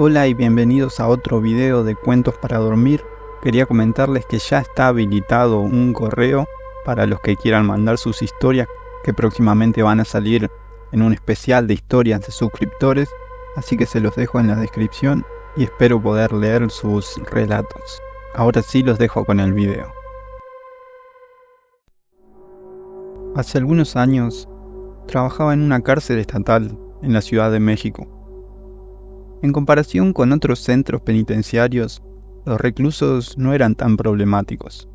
Hola y bienvenidos a otro video de cuentos para dormir. Quería comentarles que ya está habilitado un correo para los que quieran mandar sus historias, que próximamente van a salir en un especial de historias de suscriptores, así que se los dejo en la descripción y espero poder leer sus relatos. Ahora sí los dejo con el video. Hace algunos años trabajaba en una cárcel estatal en la Ciudad de México. En comparación con otros centros penitenciarios, los reclusos no eran tan problemáticos.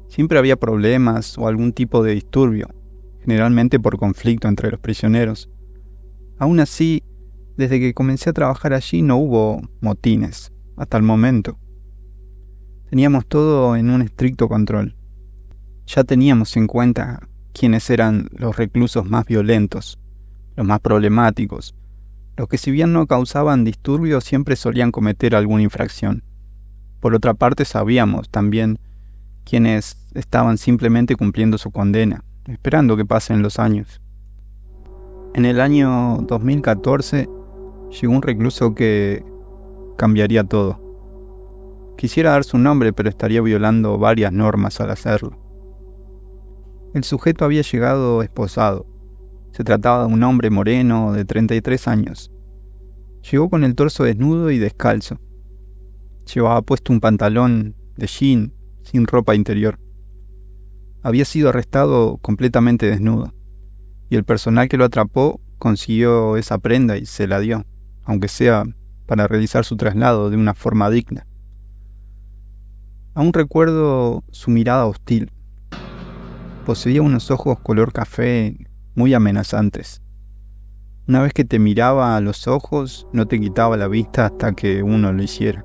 Siempre había problemas o algún tipo de disturbio, generalmente por conflicto entre los prisioneros. Aún así, desde que comencé a trabajar allí no hubo motines, hasta el momento. Teníamos todo en un estricto control. Ya teníamos en cuenta quiénes eran los reclusos más violentos, los más problemáticos, los que si bien no causaban disturbios siempre solían cometer alguna infracción. Por otra parte sabíamos también quienes estaban simplemente cumpliendo su condena, esperando que pasen los años. En el año 2014 llegó un recluso que cambiaría todo. Quisiera dar su nombre, pero estaría violando varias normas al hacerlo. El sujeto había llegado esposado. Se trataba de un hombre moreno de 33 años. Llegó con el torso desnudo y descalzo. Llevaba puesto un pantalón de jean sin ropa interior. Había sido arrestado completamente desnudo, y el personal que lo atrapó consiguió esa prenda y se la dio, aunque sea para realizar su traslado de una forma digna. Aún recuerdo su mirada hostil. Poseía unos ojos color café muy amenazantes. Una vez que te miraba a los ojos, no te quitaba la vista hasta que uno lo hiciera.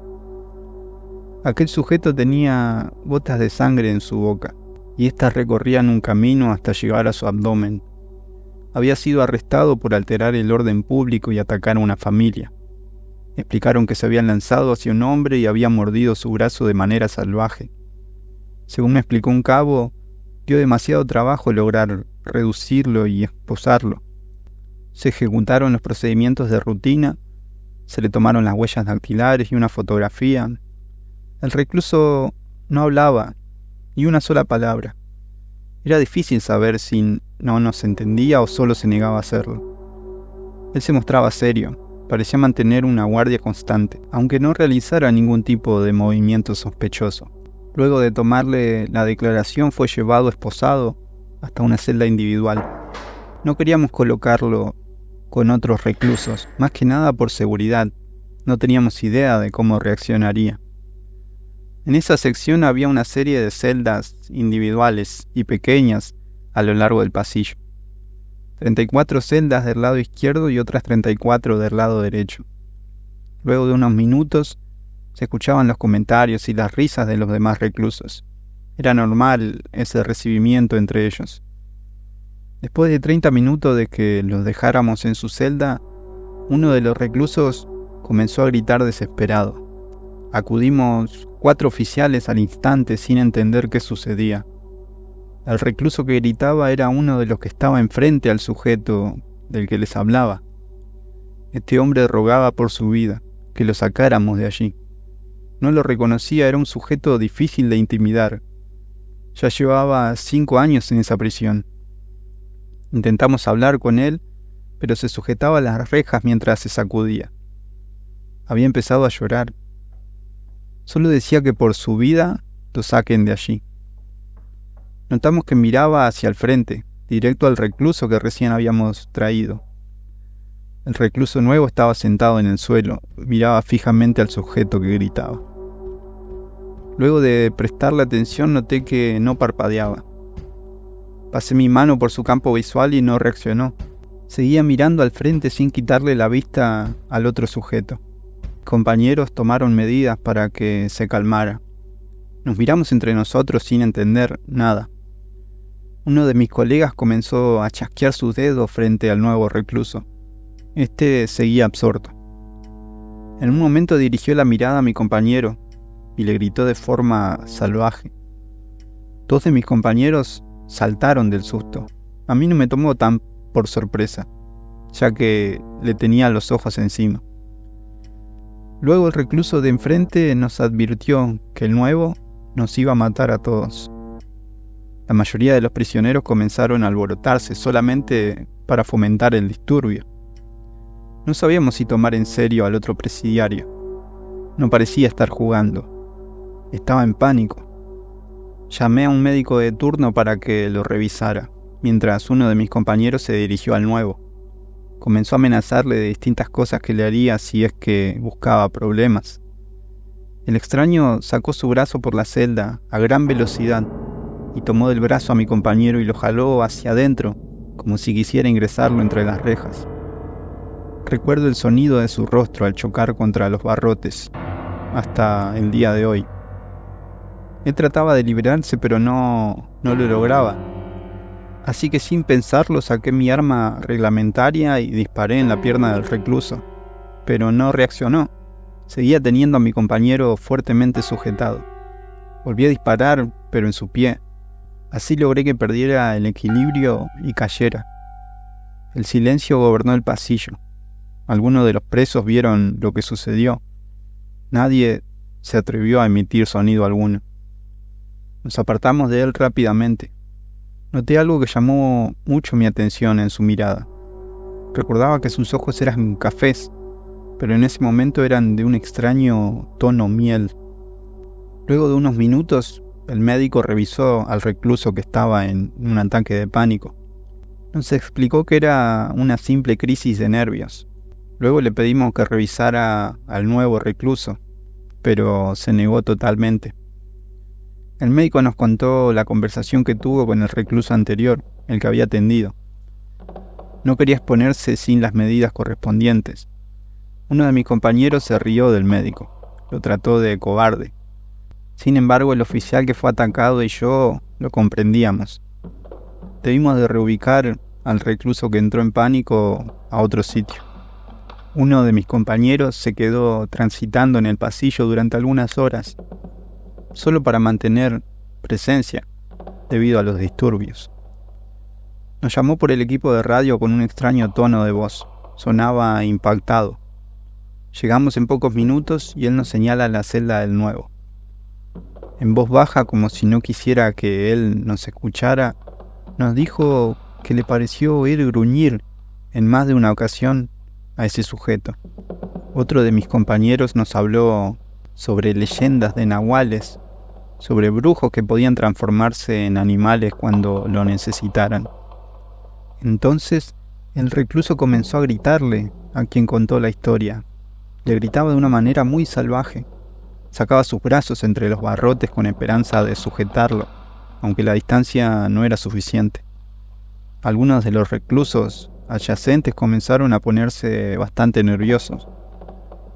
Aquel sujeto tenía gotas de sangre en su boca, y éstas recorrían un camino hasta llegar a su abdomen. Había sido arrestado por alterar el orden público y atacar a una familia. Explicaron que se habían lanzado hacia un hombre y había mordido su brazo de manera salvaje. Según me explicó un cabo, dio demasiado trabajo lograr reducirlo y esposarlo. Se ejecutaron los procedimientos de rutina, se le tomaron las huellas dactilares y una fotografía. El recluso no hablaba ni una sola palabra. Era difícil saber si no nos entendía o solo se negaba a hacerlo. Él se mostraba serio, parecía mantener una guardia constante, aunque no realizara ningún tipo de movimiento sospechoso. Luego de tomarle la declaración fue llevado esposado hasta una celda individual. No queríamos colocarlo con otros reclusos, más que nada por seguridad. No teníamos idea de cómo reaccionaría. En esa sección había una serie de celdas individuales y pequeñas a lo largo del pasillo. 34 celdas del lado izquierdo y otras 34 del lado derecho. Luego de unos minutos se escuchaban los comentarios y las risas de los demás reclusos. Era normal ese recibimiento entre ellos. Después de 30 minutos de que los dejáramos en su celda, uno de los reclusos comenzó a gritar desesperado. Acudimos 4 oficiales al instante sin entender qué sucedía. El recluso que gritaba era uno de los que estaba enfrente al sujeto del que les hablaba. Este hombre rogaba por su vida, que lo sacáramos de allí. No lo reconocía, era un sujeto difícil de intimidar. Ya llevaba 5 años en esa prisión. Intentamos hablar con él, pero se sujetaba a las rejas mientras se sacudía. Había empezado a llorar. Solo decía que por su vida lo saquen de allí. Notamos que miraba hacia el frente, directo al recluso que recién habíamos traído. El recluso nuevo estaba sentado en el suelo, miraba fijamente al sujeto que gritaba. Luego de prestarle atención noté que no parpadeaba. Pasé mi mano por su campo visual y no reaccionó. Seguía mirando al frente sin quitarle la vista al otro sujeto. Compañeros tomaron medidas para que se calmara. Nos miramos entre nosotros sin entender nada. Uno de mis colegas comenzó a chasquear sus dedos frente al nuevo recluso. Este seguía absorto. En un momento dirigió la mirada a mi compañero y le gritó de forma salvaje. 2 de mis compañeros saltaron del susto. A mí no me tomó tan por sorpresa, ya que le tenía los ojos encima. Luego el recluso de enfrente nos advirtió que el nuevo nos iba a matar a todos. La mayoría de los prisioneros comenzaron a alborotarse solamente para fomentar el disturbio. No sabíamos si tomar en serio al otro presidiario. No parecía estar jugando. Estaba en pánico. Llamé a un médico de turno para que lo revisara, mientras uno de mis compañeros se dirigió al nuevo. Comenzó a amenazarle de distintas cosas que le haría si es que buscaba problemas. El extraño sacó su brazo por la celda a gran velocidad y tomó del brazo a mi compañero y lo jaló hacia adentro, como si quisiera ingresarlo entre las rejas. Recuerdo el sonido de su rostro al chocar contra los barrotes, hasta el día de hoy. Él trataba de liberarse, pero no lo lograba. Así que sin pensarlo saqué mi arma reglamentaria y disparé en la pierna del recluso, pero no reaccionó. Seguía teniendo a mi compañero fuertemente sujetado. Volví a disparar, pero en su pie. Así logré que perdiera el equilibrio y cayera. El silencio gobernó el pasillo. Algunos de los presos vieron lo que sucedió. Nadie se atrevió a emitir sonido alguno. Nos apartamos de él rápidamente. Noté algo que llamó mucho mi atención en su mirada. Recordaba que sus ojos eran cafés, pero en ese momento eran de un extraño tono miel. Luego de unos minutos, el médico revisó al recluso que estaba en un ataque de pánico. Nos explicó que era una simple crisis de nervios. Luego le pedimos que revisara al nuevo recluso, pero se negó totalmente. El médico nos contó la conversación que tuvo con el recluso anterior, el que había atendido. No quería exponerse sin las medidas correspondientes. Uno de mis compañeros se rió del médico, lo trató de cobarde. Sin embargo, el oficial que fue atacado y yo lo comprendíamos. Debimos de reubicar al recluso que entró en pánico a otro sitio. Uno de mis compañeros se quedó transitando en el pasillo durante algunas horas, solo para mantener presencia debido a los disturbios. Nos llamó por el equipo de radio con un extraño tono de voz. Sonaba impactado. Llegamos en pocos minutos y él nos señala la celda del nuevo. En voz baja, como si no quisiera que él nos escuchara, nos dijo que le pareció oír gruñir en más de una ocasión a ese sujeto. Otro de mis compañeros nos habló sobre leyendas de nahuales, sobre brujos que podían transformarse en animales cuando lo necesitaran. Entonces, el recluso comenzó a gritarle a quien contó la historia. Le gritaba de una manera muy salvaje. Sacaba sus brazos entre los barrotes con esperanza de sujetarlo, aunque la distancia no era suficiente. Algunos de los reclusos adyacentes comenzaron a ponerse bastante nerviosos.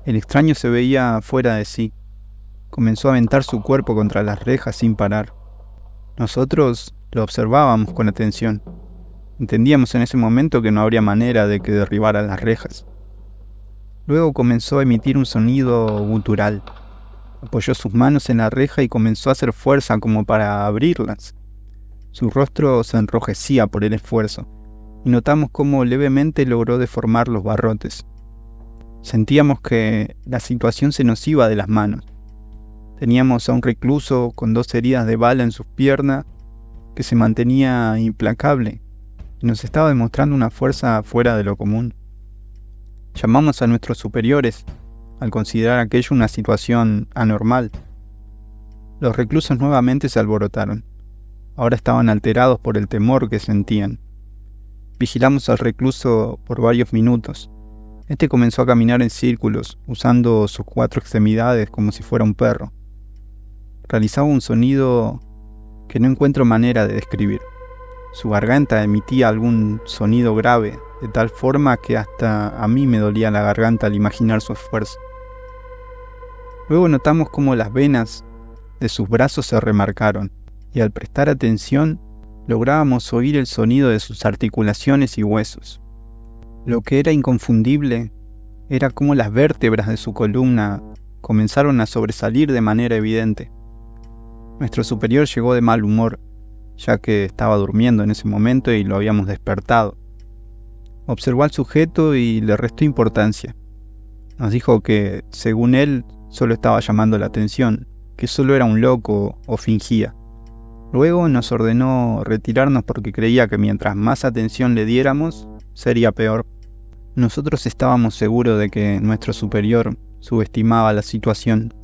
El extraño se veía fuera de sí. Comenzó a aventar su cuerpo contra las rejas sin parar. Nosotros lo observábamos con atención. Entendíamos en ese momento que no habría manera de que derribara las rejas. Luego comenzó a emitir un sonido gutural. Apoyó sus manos en la reja y comenzó a hacer fuerza como para abrirlas. Su rostro se enrojecía por el esfuerzo, y notamos cómo levemente logró deformar los barrotes. Sentíamos que la situación se nos iba de las manos. Teníamos a un recluso con 2 heridas de bala en sus piernas que se mantenía implacable y nos estaba demostrando una fuerza fuera de lo común. Llamamos a nuestros superiores al considerar aquello una situación anormal. Los reclusos nuevamente se alborotaron. Ahora estaban alterados por el temor que sentían. Vigilamos al recluso por varios minutos. Este comenzó a caminar en círculos, usando sus 4 extremidades como si fuera un perro. Realizaba un sonido que no encuentro manera de describir. Su garganta emitía algún sonido grave, de tal forma que hasta a mí me dolía la garganta al imaginar su esfuerzo. Luego notamos cómo las venas de sus brazos se remarcaron, y al prestar atención lográbamos oír el sonido de sus articulaciones y huesos. Lo que era inconfundible era cómo las vértebras de su columna comenzaron a sobresalir de manera evidente. Nuestro superior llegó de mal humor, ya que estaba durmiendo en ese momento y lo habíamos despertado. Observó al sujeto y le restó importancia. Nos dijo que, según él, solo estaba llamando la atención, que solo era un loco o fingía. Luego nos ordenó retirarnos porque creía que mientras más atención le diéramos, sería peor. Nosotros estábamos seguros de que nuestro superior subestimaba la situación.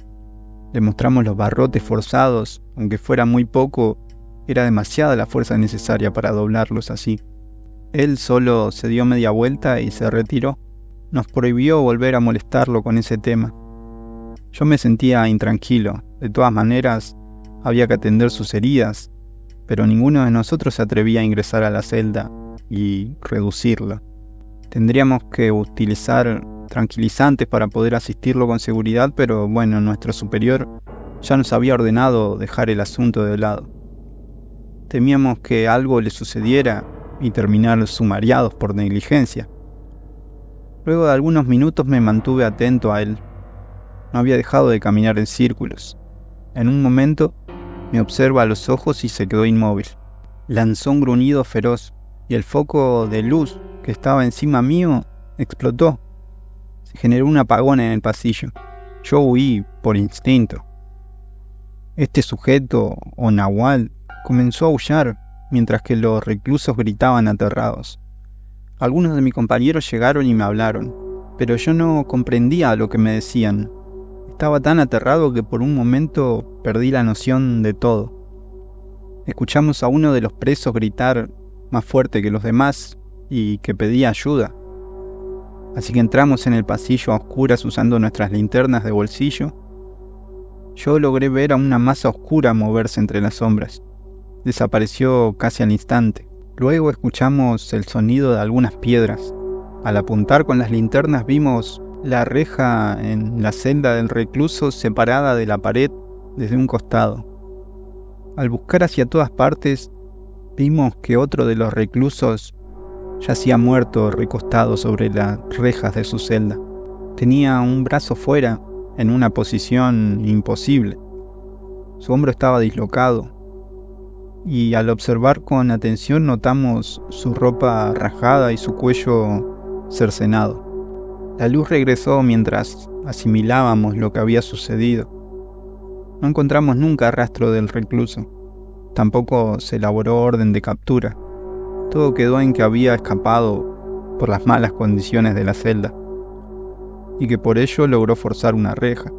Le mostramos los barrotes forzados, aunque fuera muy poco, era demasiada la fuerza necesaria para doblarlos así. Él solo se dio media vuelta y se retiró. Nos prohibió volver a molestarlo con ese tema. Yo me sentía intranquilo. De todas maneras, había que atender sus heridas, pero ninguno de nosotros se atrevía a ingresar a la celda y reducirla. Tendríamos que utilizar tranquilizantes para poder asistirlo con seguridad, pero bueno, nuestro superior ya nos había ordenado dejar el asunto de lado. Temíamos que algo le sucediera y terminar sumariados por negligencia. Luego de algunos minutos me mantuve atento a él. No había dejado de caminar en círculos. En un momento me observa a los ojos y se quedó inmóvil. Lanzó un gruñido feroz y el foco de luz que estaba encima mío explotó. Se generó un apagón en el pasillo. Yo huí por instinto. Este sujeto, o nahual, comenzó a aullar mientras que los reclusos gritaban aterrados. Algunos de mis compañeros llegaron y me hablaron, pero yo no comprendía lo que me decían. Estaba tan aterrado que por un momento perdí la noción de todo. Escuchamos a uno de los presos gritar más fuerte que los demás y que pedía ayuda. Así que entramos en el pasillo a oscuras usando nuestras linternas de bolsillo. Yo logré ver a una masa oscura moverse entre las sombras. Desapareció casi al instante. Luego escuchamos el sonido de algunas piedras. Al apuntar con las linternas vimos la reja en la celda del recluso separada de la pared desde un costado. Al buscar hacia todas partes, vimos que otro de los reclusos yacía muerto recostado sobre las rejas de su celda. Tenía un brazo fuera, en una posición imposible. Su hombro estaba dislocado, y al observar con atención notamos su ropa rajada y su cuello cercenado. La luz regresó mientras asimilábamos lo que había sucedido. No encontramos nunca rastro del recluso. Tampoco se elaboró orden de captura. Todo quedó en que había escapado por las malas condiciones de la celda y que por ello logró forzar una reja.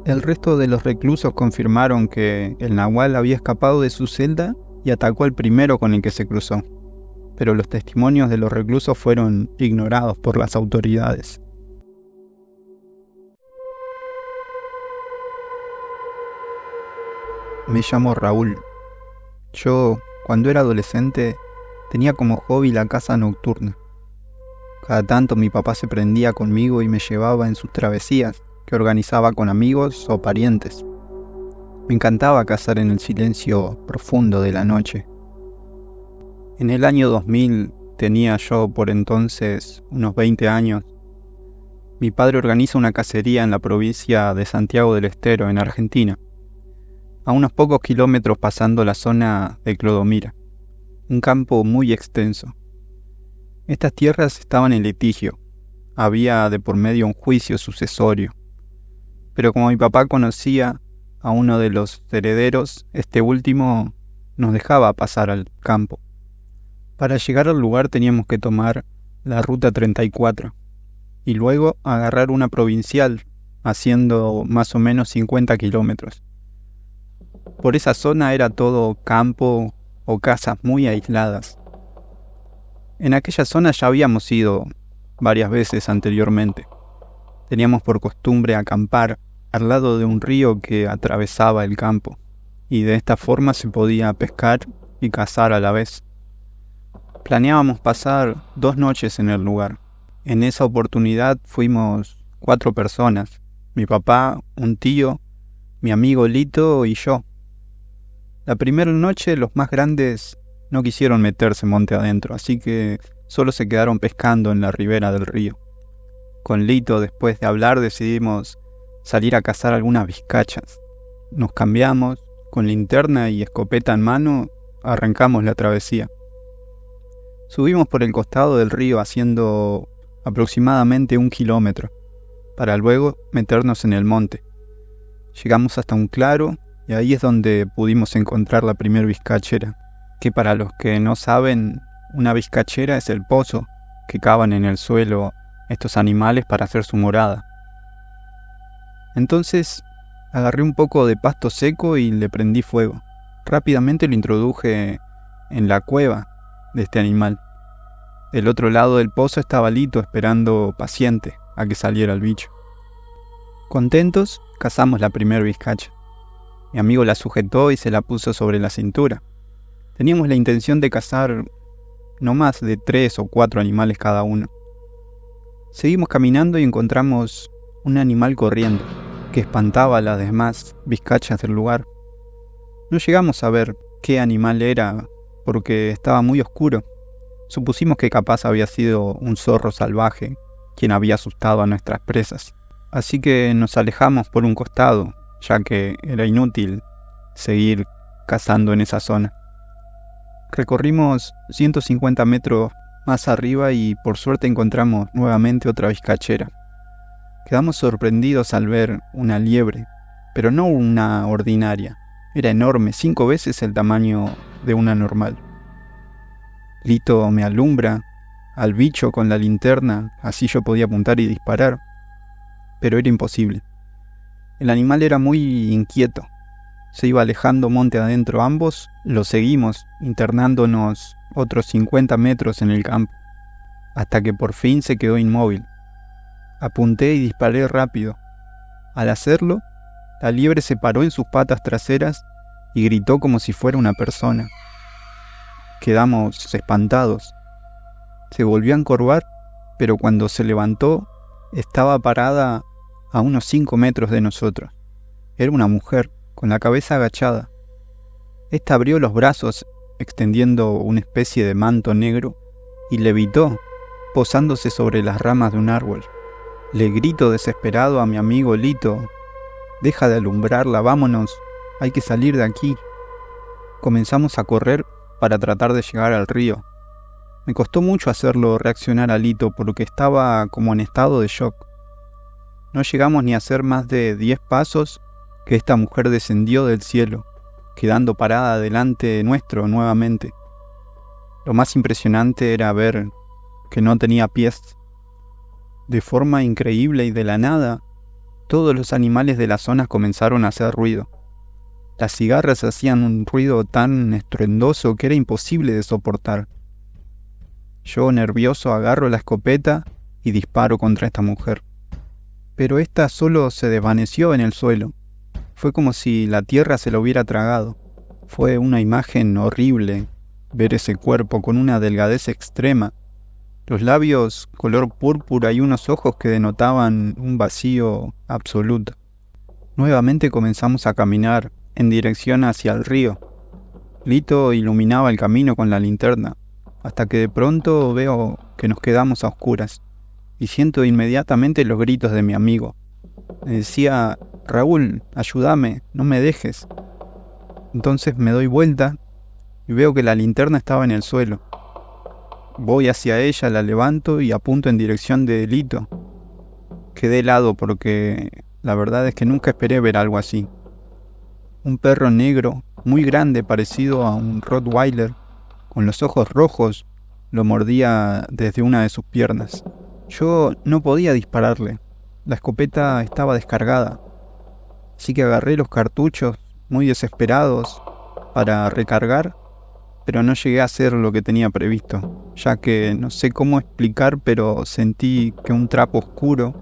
El resto de los reclusos confirmaron que el nahual había escapado de su celda y atacó al primero con el que se cruzó, pero los testimonios de los reclusos fueron ignorados por las autoridades. Me llamo Raúl. Yo, cuando era adolescente, tenía como hobby la caza nocturna. Cada tanto mi papá se prendía conmigo y me llevaba en sus travesías, que organizaba con amigos o parientes. Me encantaba cazar en el silencio profundo de la noche. En el año 2000, tenía yo por entonces unos 20 años, mi padre organiza una cacería en la provincia de Santiago del Estero, en Argentina, a unos pocos kilómetros pasando la zona de Clodomira, un campo muy extenso. Estas tierras estaban en litigio, había de por medio un juicio sucesorio, pero como mi papá conocía a uno de los herederos, este último nos dejaba pasar al campo. Para llegar al lugar teníamos que tomar la ruta 34 y luego agarrar una provincial, haciendo más o menos 50 kilómetros. Por esa zona era todo campo o casas muy aisladas. En aquella zona ya habíamos ido varias veces anteriormente. Teníamos por costumbre acampar al lado de un río que atravesaba el campo, y de esta forma se podía pescar y cazar a la vez. Planeábamos pasar 2 noches en el lugar. En esa oportunidad fuimos 4 personas, mi papá, un tío, mi amigo Lito y yo. La primera noche los más grandes no quisieron meterse monte adentro, así que solo se quedaron pescando en la ribera del río. Con Lito, después de hablar, decidimos salir a cazar algunas vizcachas. Nos cambiamos, con linterna y escopeta en mano, arrancamos la travesía. Subimos por el costado del río haciendo aproximadamente 1 kilómetro. para luego meternos en el monte. Llegamos hasta un claro y ahí es donde pudimos encontrar la primer vizcachera, que para los que no saben, una vizcachera es el pozo que cavan en el suelo estos animales para hacer su morada. Entonces agarré un poco de pasto seco y le prendí fuego. Rápidamente lo introduje en la cueva de este animal. Del otro lado del pozo estaba Lito esperando paciente a que saliera el bicho. Contentos, cazamos la primer vizcacha. Mi amigo la sujetó y se la puso sobre la cintura. Teníamos la intención de cazar no más de 3 o 4 animales cada uno. Seguimos caminando y encontramos un animal corriendo, que espantaba a las demás vizcachas del lugar. No llegamos a ver qué animal era porque estaba muy oscuro. Supusimos que capaz había sido un zorro salvaje quien había asustado a nuestras presas. Así que nos alejamos por un costado, ya que era inútil seguir cazando en esa zona. Recorrimos 150 metros más arriba y por suerte encontramos nuevamente otra vizcachera. Quedamos sorprendidos al ver una liebre, pero no una ordinaria. Era enorme, 5 veces el tamaño de una normal. Lito me alumbra al bicho con la linterna, así yo podía apuntar y disparar, pero era imposible. El animal era muy inquieto. Se iba alejando monte adentro ambos, lo seguimos, internándonos otros 50 metros en el campo, hasta que por fin se quedó inmóvil. Apunté y disparé rápido. Al hacerlo, la liebre se paró en sus patas traseras y gritó como si fuera una persona. Quedamos espantados. Se volvió a encorvar, pero cuando se levantó, estaba parada a unos 5 metros de nosotros. Era una mujer, con la cabeza agachada. Esta abrió los brazos, extendiendo una especie de manto negro, y levitó, posándose sobre las ramas de un árbol. Le grito desesperado a mi amigo Lito: «Deja de alumbrarla, vámonos, hay que salir de aquí». Comenzamos a correr para tratar de llegar al río. Me costó mucho hacerlo reaccionar a Lito porque estaba como en estado de shock. No llegamos ni a hacer más de 10 pasos que esta mujer descendió del cielo, quedando parada delante nuestro nuevamente. Lo más impresionante era ver que no tenía pies. De forma increíble y de la nada, todos los animales de la zona comenzaron a hacer ruido. Las cigarras hacían un ruido tan estruendoso que era imposible de soportar. Yo, nervioso, agarro la escopeta y disparo contra esta mujer. Pero esta solo se desvaneció en el suelo. Fue como si la tierra se lo hubiera tragado. Fue una imagen horrible ver ese cuerpo con una delgadez extrema, los labios color púrpura y unos ojos que denotaban un vacío absoluto. Nuevamente comenzamos a caminar en dirección hacia el río. Lito iluminaba el camino con la linterna, hasta que de pronto veo que nos quedamos a oscuras, y siento inmediatamente los gritos de mi amigo. Me decía: «Raúl, ayúdame, no me dejes». Entonces me doy vuelta y veo que la linterna estaba en el suelo. Voy hacia ella, la levanto y apunto en dirección de Lito. Quedé helado porque la verdad es que nunca esperé ver algo así. Un perro negro, muy grande, parecido a un Rottweiler, con los ojos rojos, lo mordía desde una de sus piernas. Yo no podía dispararle. La escopeta estaba descargada. Así que agarré los cartuchos, muy desesperados, para recargar, pero no llegué a hacer lo que tenía previsto, ya que no sé cómo explicar, pero sentí que un trapo oscuro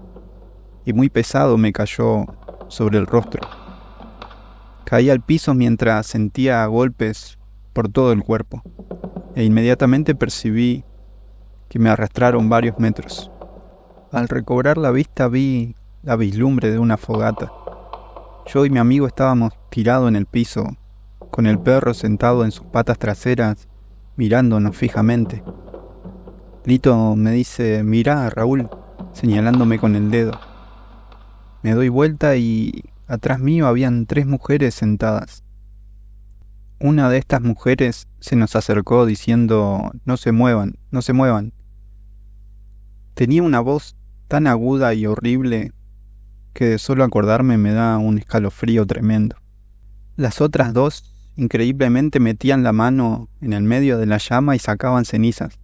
y muy pesado me cayó sobre el rostro. Caí al piso mientras sentía golpes por todo el cuerpo, e inmediatamente percibí que me arrastraron varios metros. Al recobrar la vista vi la vislumbre de una fogata. Yo y mi amigo estábamos tirados en el piso, con el perro sentado en sus patas traseras, mirándonos fijamente. Lito me dice: «Mirá, Raúl», señalándome con el dedo. Me doy vuelta y atrás mío habían 3 mujeres sentadas. Una de estas mujeres se nos acercó diciendo: «No se muevan, no se muevan». Tenía una voz tan aguda y horrible que de solo acordarme me da un escalofrío tremendo. Las otras dos increíblemente metían la mano en el medio de la llama y sacaban cenizas,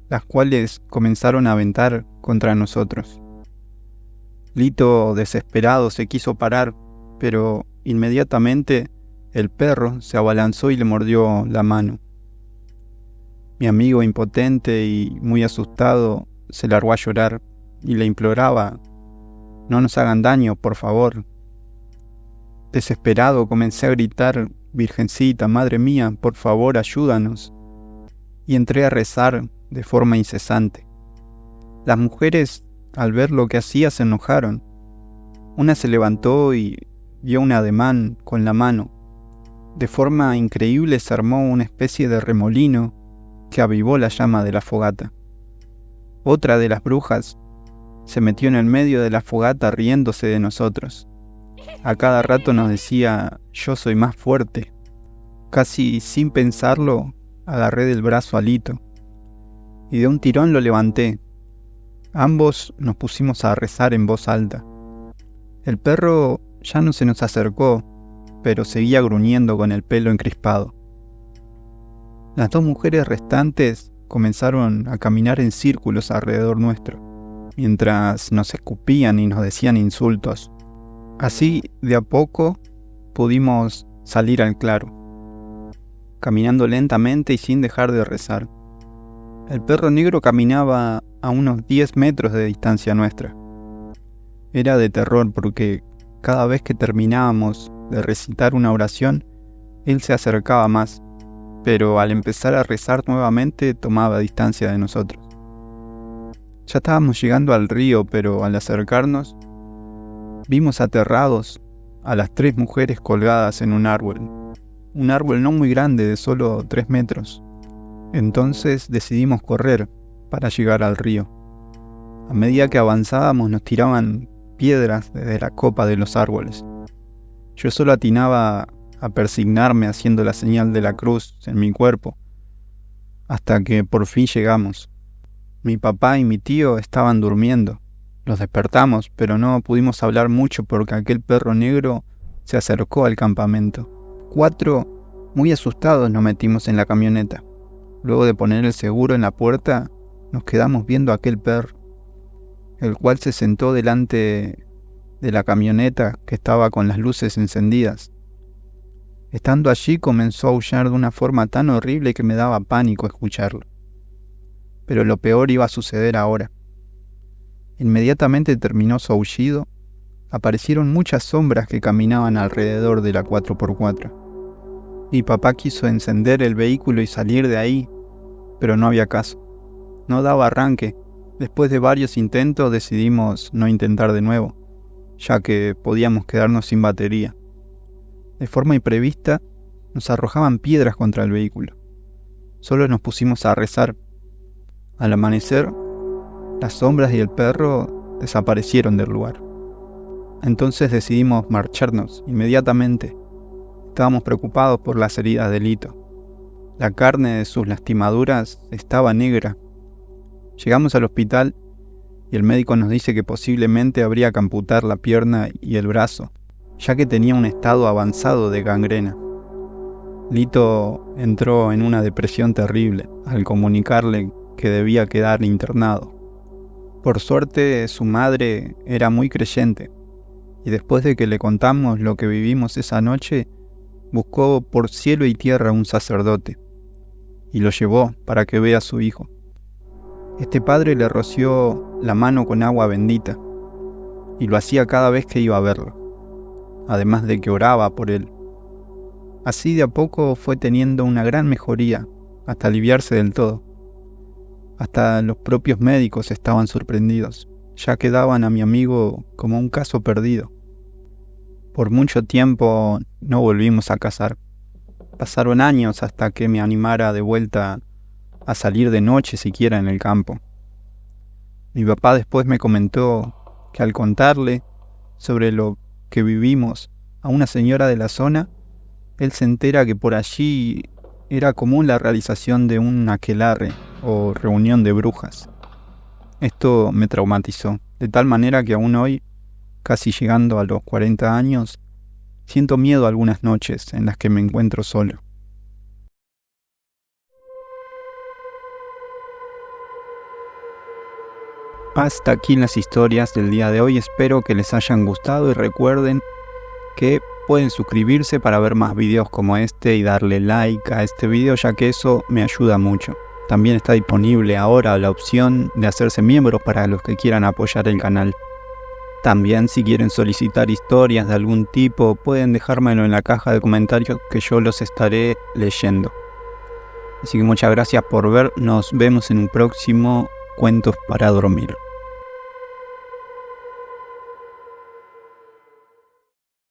las cuales comenzaron a aventar contra nosotros. Lito, desesperado, se quiso parar, pero inmediatamente el perro se abalanzó y le mordió la mano. Mi amigo, impotente y muy asustado, se largó a llorar y le imploraba: «No nos hagan daño, por favor». Desesperado comencé a gritar: «Virgencita, madre mía, por favor, ayúdanos». Y entré a rezar de forma incesante. Las mujeres, al ver lo que hacía, se enojaron. Una se levantó y dio un ademán con la mano. De forma increíble se armó una especie de remolino que avivó la llama de la fogata. Otra de las brujas se metió en el medio de la fogata riéndose de nosotros. A cada rato nos decía: «Yo soy más fuerte». Casi sin pensarlo, agarré del brazo a Lito y de un tirón lo levanté. Ambos nos pusimos a rezar en voz alta. El perro ya no se nos acercó, pero seguía gruñendo con el pelo encrispado. Las dos mujeres restantes comenzaron a caminar en círculos alrededor nuestro, mientras nos escupían y nos decían insultos. Así, de a poco, pudimos salir al claro, caminando lentamente y sin dejar de rezar. El perro negro caminaba a unos 10 metros de distancia nuestra. Era de terror porque cada vez que terminábamos de recitar una oración, él se acercaba más, pero al empezar a rezar nuevamente tomaba distancia de nosotros. Ya estábamos llegando al río, pero al acercarnos, vimos aterrados a las 3 mujeres colgadas en un árbol no muy grande, de solo 3 metros. Entonces decidimos correr para llegar al río. A medida que avanzábamos nos tiraban piedras desde la copa de los árboles. Yo solo atinaba a persignarme haciendo la señal de la cruz en mi cuerpo, hasta que por fin llegamos. Mi papá y mi tío estaban durmiendo. Los despertamos, pero no pudimos hablar mucho porque aquel perro negro se acercó al campamento. 4, muy asustados, nos metimos en la camioneta. Luego de poner el seguro en la puerta, nos quedamos viendo a aquel perro, el cual se sentó delante de la camioneta que estaba con las luces encendidas. Estando allí comenzó a aullar de una forma tan horrible que me daba pánico escucharlo. Pero lo peor iba a suceder ahora. Inmediatamente terminó su aullido, aparecieron muchas sombras que caminaban alrededor de la 4x4. Mi papá quiso encender el vehículo y salir de ahí, pero no había caso. No daba arranque. Después de varios intentos decidimos no intentar de nuevo, ya que podíamos quedarnos sin batería. De forma imprevista, nos arrojaban piedras contra el vehículo. Solo nos pusimos a rezar. Al amanecer, las sombras y el perro desaparecieron del lugar. Entonces decidimos marcharnos inmediatamente. Estábamos preocupados por las heridas de Lito. La carne de sus lastimaduras estaba negra. Llegamos al hospital y el médico nos dice que posiblemente habría que amputar la pierna y el brazo, ya que tenía un estado avanzado de gangrena. Lito entró en una depresión terrible al comunicarle que debía quedar internado. Por suerte, su madre era muy creyente, y después de que le contamos lo que vivimos esa noche, buscó por cielo y tierra un sacerdote, y lo llevó para que vea a su hijo. Este padre le roció la mano con agua bendita, y lo hacía cada vez que iba a verlo, además de que oraba por él. Así de a poco fue teniendo una gran mejoría, hasta aliviarse del todo. Hasta los propios médicos estaban sorprendidos, ya que daban a mi amigo como un caso perdido. Por mucho tiempo no volvimos a cazar. Pasaron años hasta que me animara de vuelta a salir de noche siquiera en el campo. Mi papá después me comentó que al contarle sobre lo que vivimos a una señora de la zona, él se entera que por allí era común la realización de un aquelarre o reunión de brujas. Esto me traumatizó, de tal manera que aún hoy casi llegando a los 40 años, siento miedo algunas noches en las que me encuentro solo. Hasta aquí las historias del día de hoy, espero que les hayan gustado y recuerden que pueden suscribirse para ver más videos como este y darle like a este video, ya que eso me ayuda mucho. También está disponible ahora la opción de hacerse miembros para los que quieran apoyar el canal. También si quieren solicitar historias de algún tipo, pueden dejármelo en la caja de comentarios que yo los estaré leyendo. Así que muchas gracias por ver, nos vemos en un próximo Cuentos para Dormir.